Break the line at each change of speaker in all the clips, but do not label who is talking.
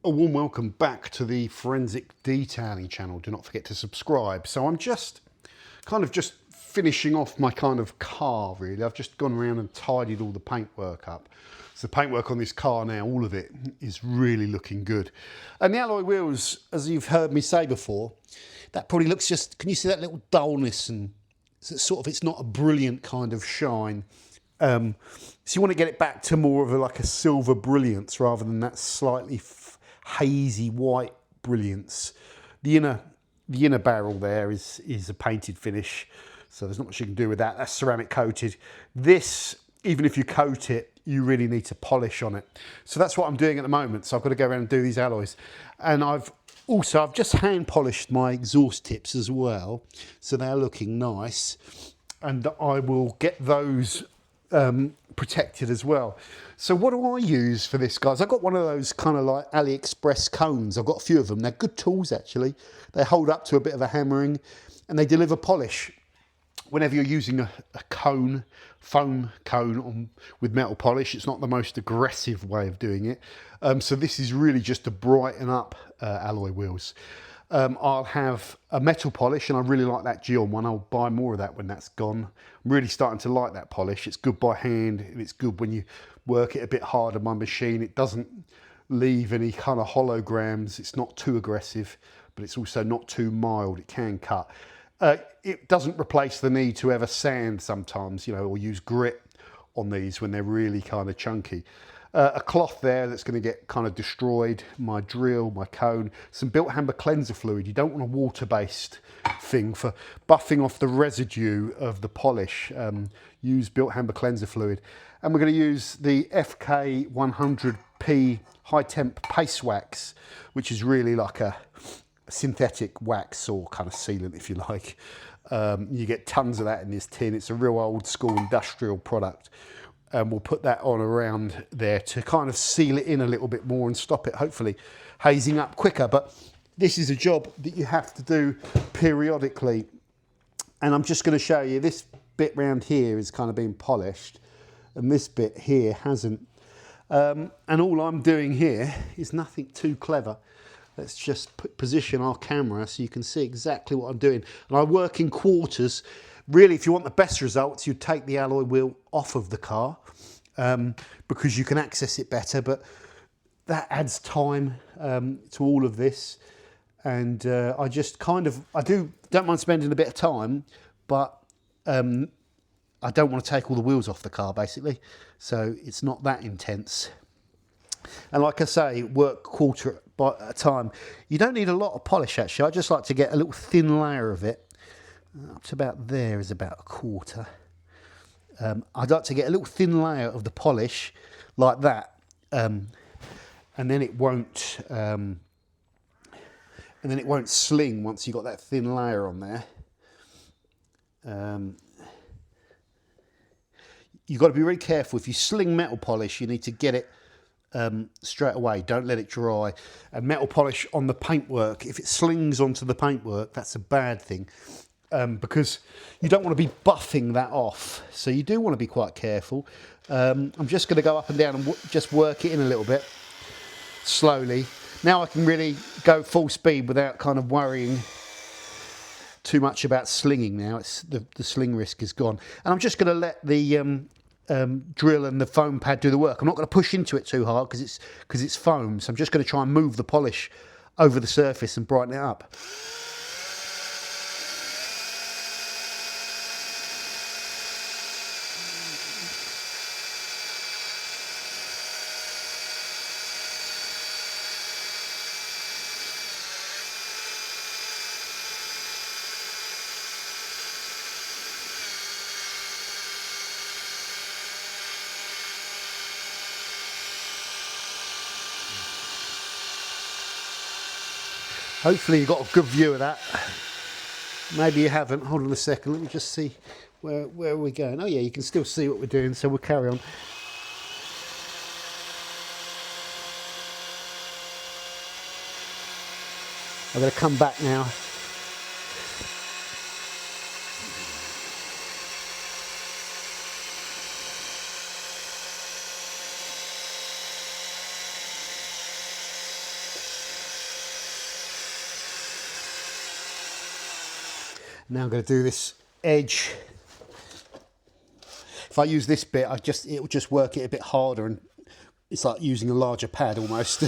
A warm welcome back to the Forensic Detailing channel. Do not forget to subscribe. So I'm just finishing off my kind of car, really. I've just gone around and tidied all the paintwork up. So the paintwork on this car now, all of it is really looking good. And the alloy wheels, as you've heard me say before, that probably looks just, can you see that little dullness, and it's not a brilliant kind of shine. So you want to get it back to more of like a silver brilliance rather than that slightly hazy white brilliance. The inner barrel there is a painted finish, so there's not much you can do with that. That's ceramic coated. This, even if you coat it, you really need to polish on it. So that's what I'm doing at the moment. So I've got to go around and do these alloys, and I've just hand polished my exhaust tips as well, so they're looking nice, and I will get those protected as well. So what do I use for this, guys? I've got one of those kind of like AliExpress cones. I've got a few of them. They're good tools, actually. They hold up to a bit of a hammering, and they deliver polish. Whenever you're using a cone, foam cone with metal polish, it's not the most aggressive way of doing it. So this is really just to brighten up alloy wheels. I'll have a metal polish, and I really like that Gyeon one. I'll buy more of that when that's gone. I'm really starting to like that polish. It's good by hand, and it's good when you work it a bit hard on my machine. It doesn't leave any kind of holograms. It's not too aggressive, but it's also not too mild. It can cut. It doesn't replace the need to ever sand sometimes, or use grit on these when they're really kind of chunky. A cloth there that's going to get kind of destroyed, my drill, my cone, some built hammer cleanser fluid. You don't want a water-based thing for buffing off the residue of the polish. Use built hammer cleanser fluid. And we're going to use the FK 100p high temp paste wax, which is really like a synthetic wax or kind of sealant, if you like. You get tons of that in this tin. It's a real old school industrial product. And we'll put that on around there to kind of seal it in a little bit more and stop it hopefully hazing up quicker. But this is a job that you have to do periodically. And I'm just going to show you this bit round here is kind of being polished, and this bit here hasn't. And all I'm doing here is nothing too clever. Let's just position our camera so you can see exactly what I'm doing. And I work in quarters. Really, if you want the best results, you take the alloy wheel off of the car because you can access it better, but that adds time to all of this. And I just don't mind spending a bit of time, but I don't want to take all the wheels off the car, basically. So it's not that intense. And like I say, work quarter at a time. You don't need a lot of polish, actually. I just like to get a little thin layer of it. Up to about there is about a quarter. I'd like to get a little thin layer of the polish like that, and then it won't sling once you've got that thin layer on there. You've got to be really careful. If you sling metal polish, you need to get it straight away. Don't let it dry. And metal polish on the paintwork, if it slings onto the paintwork, that's a bad thing. Because you don't want to be buffing that off. So you do want to be quite careful. I'm just going to go up and down and just work it in a little bit, slowly. Now I can really go full speed without kind of worrying too much about slinging now. The sling risk is gone. And I'm just going to let the drill and the foam pad do the work. I'm not going to push into it too hard because it's foam. So I'm just going to try and move the polish over the surface and brighten it up. Hopefully you got a good view of that. Maybe you haven't. Hold on a second. Let me just see where are we going. Oh yeah, you can still see what we're doing, so we'll carry on. I'm going to come back now. Now I'm going to do this edge. If I use this bit, it'll just work it a bit harder, and it's like using a larger pad almost.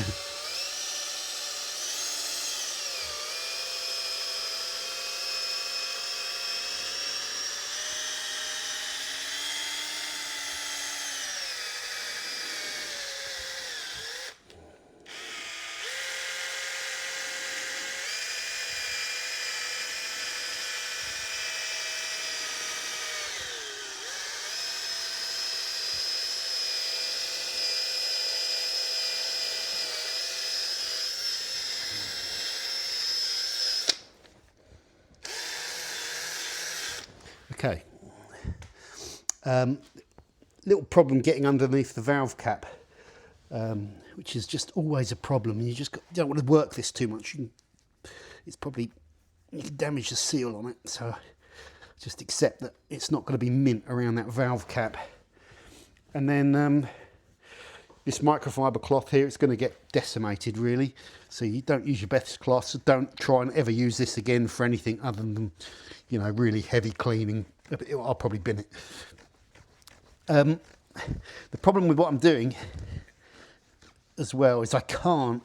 Okay. Little problem getting underneath the valve cap, which is just always a problem. And you don't want to work this too much. You can damage the seal on it. So just accept that it's not going to be mint around that valve cap. And then this microfiber cloth here, it's going to get decimated really. So you don't use your best cloth. So don't try and ever use this again for anything other than, you know, really heavy cleaning. I'll probably bin it. The problem with what I'm doing as well is I can't,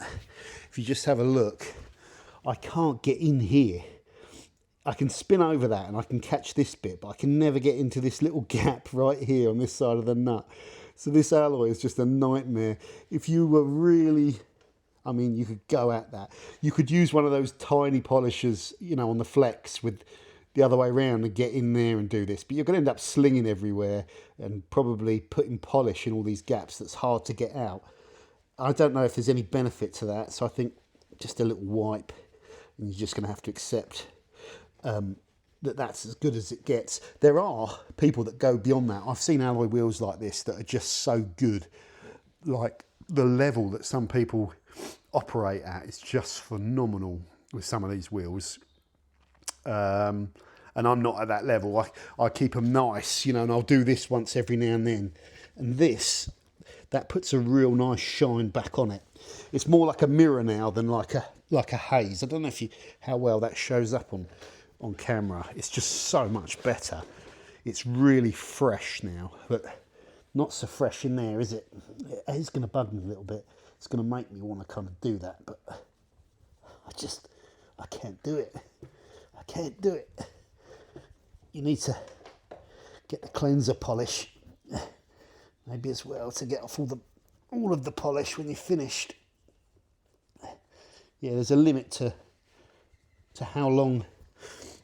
if you just have a look, I can't get in here. I can spin over that and I can catch this bit, but I can never get into this little gap right here on this side of the nut. So this alloy is just a nightmare. If you were really, I mean, you could go at that. You could use one of those tiny polishers, you know, on the flex with the other way around and get in there and do this. But you're going to end up slinging everywhere and probably putting polish in all these gaps that's hard to get out. I don't know if there's any benefit to that. So I think just a little wipe and you're just going to have to accept that's as good as it gets. There are people that go beyond that. I've seen alloy wheels like this that are just so good. Like the level that some people operate at is just phenomenal with some of these wheels. And I'm not at that level. I keep them nice, you know, and I'll do this once every now and then. And that puts a real nice shine back on it. It's more like a mirror now than like a haze. I don't know how well that shows up on camera. It's just so much better. It's really fresh now, but not so fresh in there, is it? It is going to bug me a little bit. It's going to make me want to kind of do that, but I can't do it. I can't do it. You need to get the cleanser polish, maybe as well, to get off all of the polish when you're finished. Yeah, there's a limit to how long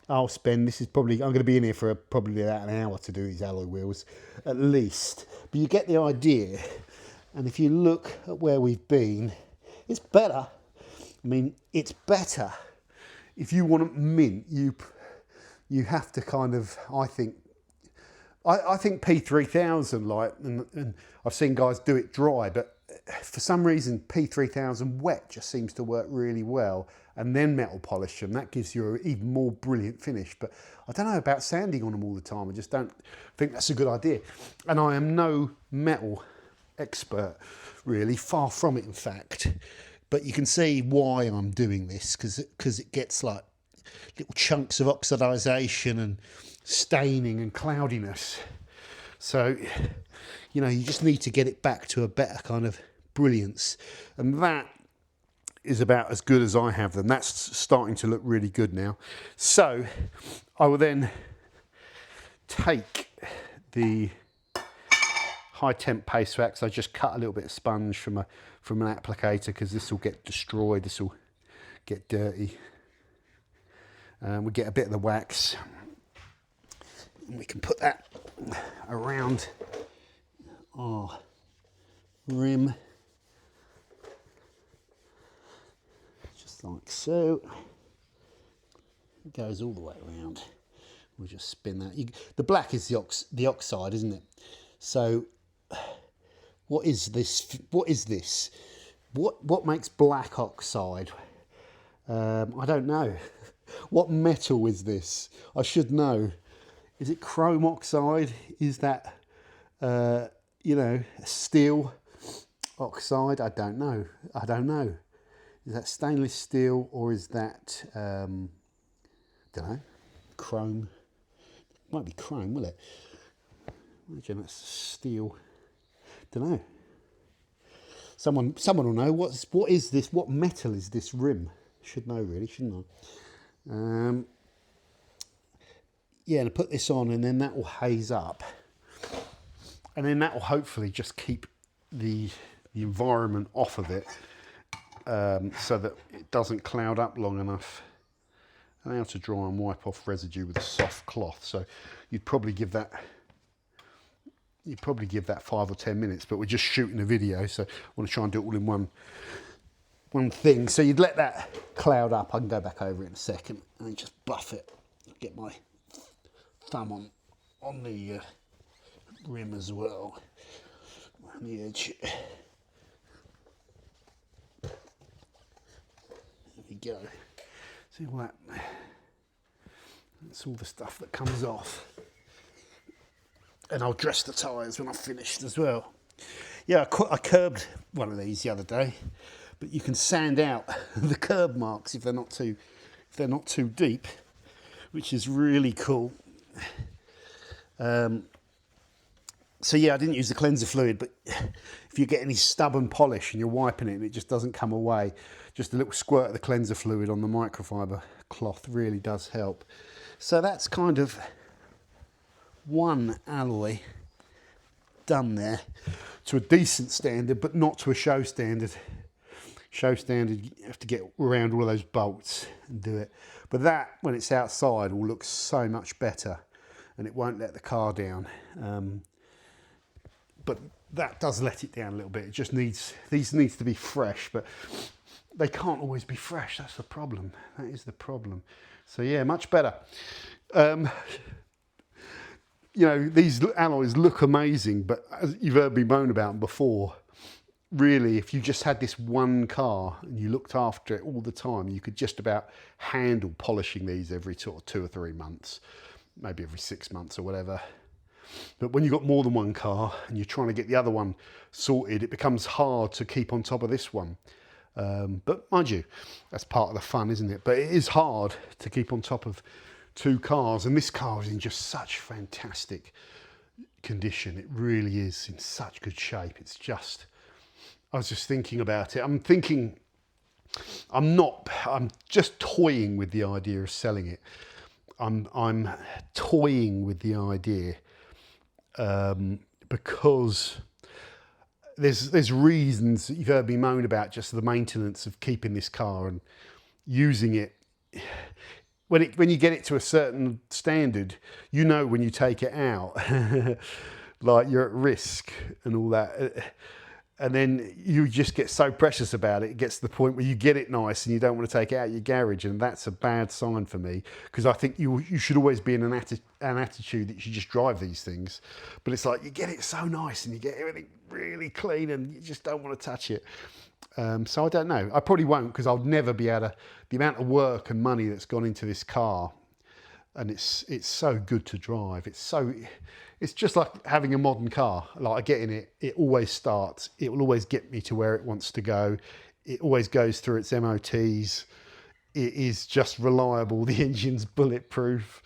I'll spend. I'm going to be in here for probably about an hour to do these alloy wheels, at least. But you get the idea. And if you look at where we've been, it's better. I mean, it's better. If you want it mint, you have to kind of, I think P3000, like, and I've seen guys do it dry, but for some reason P3000 wet just seems to work really well, and then metal polish them. That gives you an even more brilliant finish. But I don't know about sanding on them all the time. I just don't think that's a good idea. And I am no metal expert, really, far from it in fact. But you can see why I'm doing this, because it gets like little chunks of oxidization and staining and cloudiness. So, you know, you just need to get it back to a better kind of brilliance. And that is about as good as I have them. That's starting to look really good now. So I will then take the high temp paste wax. I just cut a little bit of sponge from an applicator, because this will get destroyed, this will get dirty. We get a bit of the wax, and we can put that around our rim, just like so. It goes all the way around. We'll just spin that. The black is the oxide, isn't it? So what is this? What is this? What makes black oxide? I don't know. What metal is this? I should know. Is it chrome oxide? Is that, steel oxide? I don't know. Is that stainless steel, or is that, don't know. chrome. Won't be chrome, will it? Imagine that's steel. Don't know. Someone will know. What is this? What metal is this rim? Should know really, shouldn't I? Yeah, and I put this on, and then that will haze up, and then that will hopefully just keep the environment off of it, so that it doesn't cloud up long enough. And how to dry and wipe off residue with a soft cloth. So you'd probably give that 5 or 10 minutes, but we're just shooting a video, so I want to try and do it all in one thing. So you'd let that cloud up. I can go back over it in a second and then just buff it. Get my thumb on the rim as well, on the edge. There we go. See all that? That's all the stuff that comes off. And I'll dress the tyres when I've finished as well. Yeah, I curbed one of these the other day, but you can sand out the curb marks if they're not too deep, which is really cool. So yeah, I didn't use the cleanser fluid, but if you get any stubborn polish and you're wiping it and it just doesn't come away, just a little squirt of the cleanser fluid on the microfiber cloth really does help. So that's kind of one alloy done there to a decent standard, but not to a show standard. Show standard, you have to get around all of those bolts and do it. But that, when it's outside, will look so much better, and it won't let the car down. But that does let it down a little bit. It just needs, these needs to be fresh, but they can't always be fresh. That's the problem. That is the problem. So yeah, much better. You know, these alloys look amazing, but as you've heard me moan about them before, really, if you just had this one car and you looked after it all the time, you could just about handle polishing these every sort of 2 or 3 months, maybe every 6 months or whatever. But when you've got more than one car and you're trying to get the other one sorted, it becomes hard to keep on top of this one. But mind you, that's part of the fun, isn't it? But it is hard to keep on top of 2 cars, and this car is in just such fantastic condition. It really is in such good shape. It's just, I was just thinking about it. I'm just toying with the idea of selling it. I'm toying with the idea because there's reasons that you've heard me moan about, just the maintenance of keeping this car and using it. When you get it to a certain standard, you know when you take it out, like you're at risk and all that. And then you just get so precious about it. It gets to the point where you get it nice and you don't want to take it out of your garage. And that's a bad sign for me, because I think you should always be in an attitude that you should just drive these things. But it's like you get it so nice and you get everything really clean and you just don't want to touch it. So I don't know. I probably won't, because I'll never be able to. The amount of work and money that's gone into this car, and it's so good to drive. It's just like having a modern car. Like I get in it, it always starts. It will always get me to where it wants to go. It always goes through its MOTs. It is just reliable. The engine's bulletproof.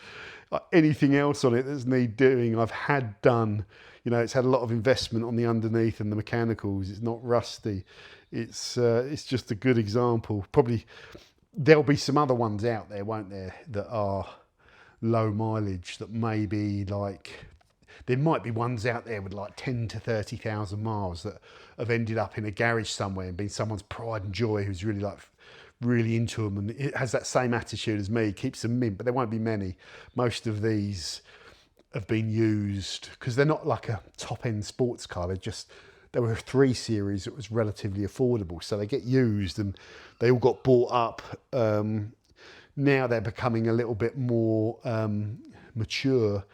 Anything else on it that's need doing, I've had done. You know, it's had a lot of investment on the underneath and the mechanicals. It's not rusty. It's just a good example. Probably there'll be some other ones out there, won't there, that are low mileage, that maybe like, there might be ones out there with like 10 to 30,000 miles that have ended up in a garage somewhere and been someone's pride and joy, who's really into them, and it has that same attitude as me, keeps them mint, but there won't be many. Most of these have been used because they're not like a top end sports car. There were a 3 Series that was relatively affordable, so they get used and they all got bought up. Now they're becoming a little bit more mature.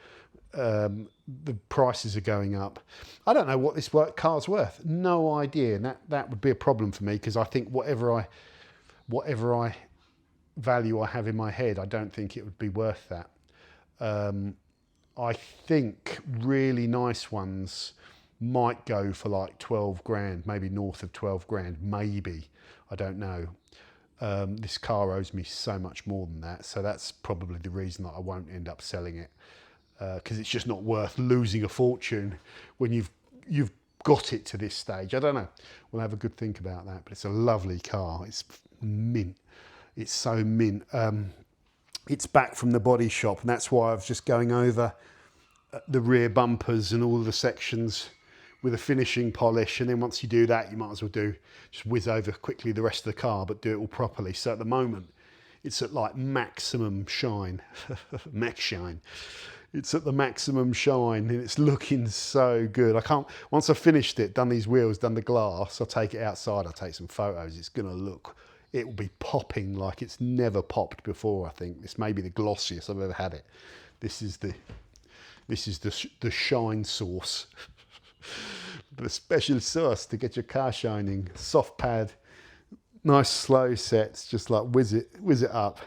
The prices are going up. I don't know what this car's worth. No idea. And that would be a problem for me, because I think whatever value I have in my head, I don't think it would be worth that. I think really nice ones might go for like 12 grand, maybe north of 12 grand, maybe. I don't know. This car owes me so much more than that, so that's probably the reason that I won't end up selling it, because it's just not worth losing a fortune when you've got it to this stage. I don't know. We'll have a good think about that, but it's a lovely car. It's mint. It's so mint. It's back from the body shop, and that's why I was just going over the rear bumpers and all of the sections with a finishing polish, and then once you do that, you might as well just whiz over quickly the rest of the car, but do it all properly. So at the moment, it's at like maximum shine, max shine. It's at the maximum shine, and it's looking so good. I can't. Once I've finished it, done these wheels, done the glass, I'll take it outside. I'll take some photos. It's gonna look. It will be popping like it's never popped before. I think this may be the glossiest I've ever had it. This is the shine sauce. The special sauce to get your car shining. Soft pad, nice slow sets, just like whiz it up.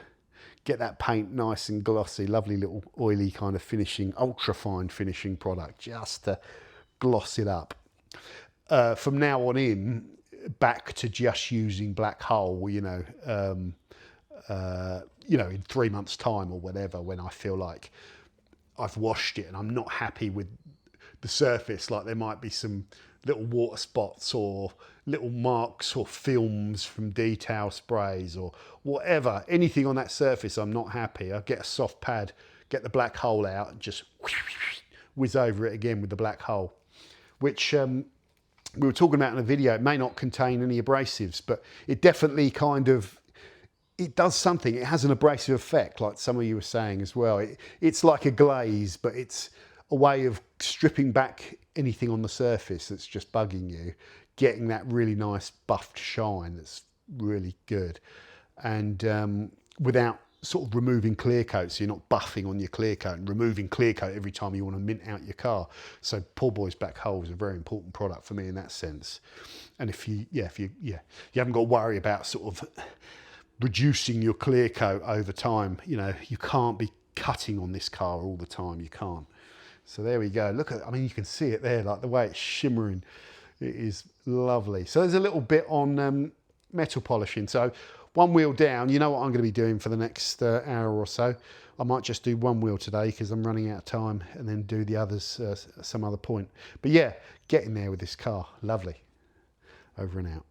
Get that paint nice and glossy, lovely little oily kind of finishing, ultra fine finishing product, just to gloss it up. From now on in, back to just using black hole, in 3 months' time or whatever, when I feel like I've washed it and I'm not happy with the surface, like there might be some little water spots or little marks or films from detail sprays or whatever, anything on that surface I'm not happy. I'll get a soft pad, get the black hole out and just whiz over it again with the black hole, which we were talking about in a video. It may not contain any abrasives, but it definitely it does something. It has an abrasive effect, like some of you were saying as well. It's like a glaze, but it's a way of stripping back anything on the surface that's just bugging you, getting that really nice buffed shine that's really good, and without sort of removing clear coat, so you're not buffing on your clear coat and removing clear coat every time you want to mint out your car. So Paul Boy's Black Hole is a very important product for me in that sense. And if you haven't got to worry about sort of reducing your clear coat over time, you can't be cutting on this car all the time. You can't. So there we go. Look at, you can see it there, like the way it's shimmering. It is lovely. So there's a little bit on metal polishing. So one wheel down, you know what I'm going to be doing for the next hour or so. I might just do one wheel today because I'm running out of time, and then do the others some other point. But yeah, getting there with this car. Lovely. Over and out.